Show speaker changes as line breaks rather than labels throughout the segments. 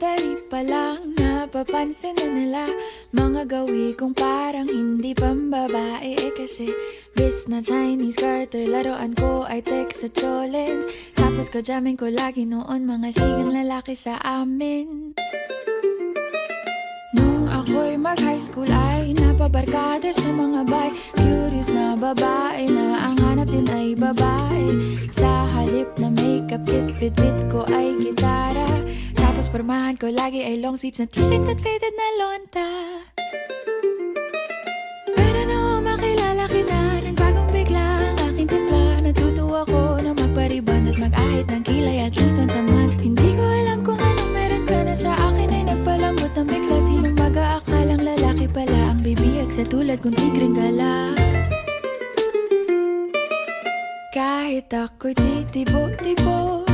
Elementary pa lang, napapansin na nila mga gawi kong parang hindi pambabae. Kasi bis na Chinese garter, laruan ko ay text sa cholens. Tapos kajamin ko lagi noon mga sigang lalaki sa amin. Nung ako'y mag-high school ay napabarkada sa mga bay. Curious na babae na ang hanap din ay babae. Sa halip na makeup kit, bit-bit ko ay gitara. Tapos pormahan ko lagi ay long sleeves na t-shirt at faded na lonta. Pero nung makilala kita, nagbagong bigla ang aking timpla. Natutuwa ko na magpariban at mag-ahit ng kilay at least once a month. Hindi ko alam kung anong meron ka na sa akin ay nagpalambot ng bigla. Sinong mag-aakalang lalaki pala ang bibiyag sa tulad kong tigreng gala. Kahit ako'y titibok-tibok,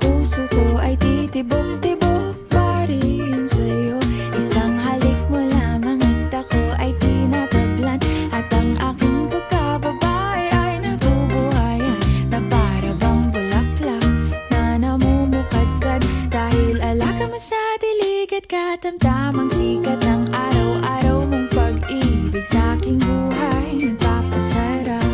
puso ko ay titibok-tibok pa rin sa'yo. Isang halik mo lamang at ako ay tinatablan. At ang aking pagkababae ay nabubuhayan na para bang bulaklak na namumukadkad. Dahil alaga mo sa dilig at katamtamang sikat ng araw-araw mong pag-ibig sa aking buhay nagpapasarap.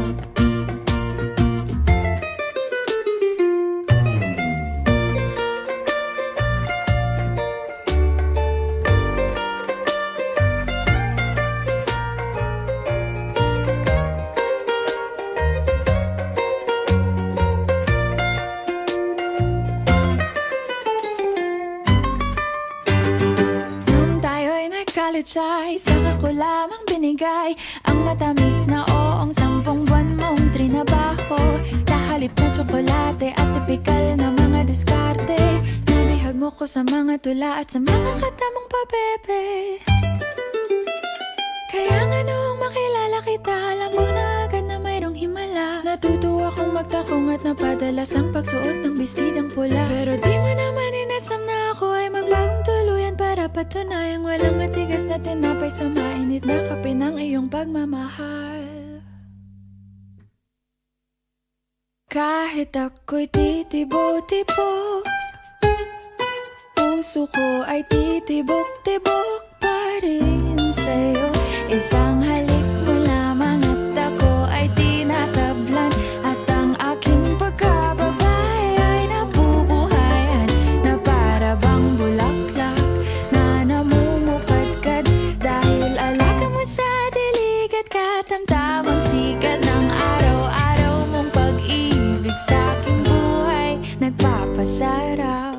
College ay saka ko lamang binigay ang matamis na oong 10 buwan mong trinabaho. Sa halip na tsokolate at tipikal na mga diskarte, nabihag mo ko sa mga tula at sa mga katamong pabebe. Kaya nga noong makilala kita, alam mo na agad na mayroong himala. Natutuwa kong magtakong at napadalas ang pagsuot ng bestidang pula. Pero di mo naman inasam na ako ay magbagong tuluyan para patunayang walang matigas na tinapay sa mainit na kape ng iyong pagmamahal. Kahit ako'y titibo-tibo, puso ko ay titibok-tibok pa rin sa'yo. Isang halik mo lamang at ako ay tinatablan. At ang aking pagkababae ay nabubuhayan na para bang bulaklak na namumukadkad. Dahil alaga mo sa dilig at katamtamang sikat ng araw-araw mong pag-ibig sa aking buhay nagpapasarap.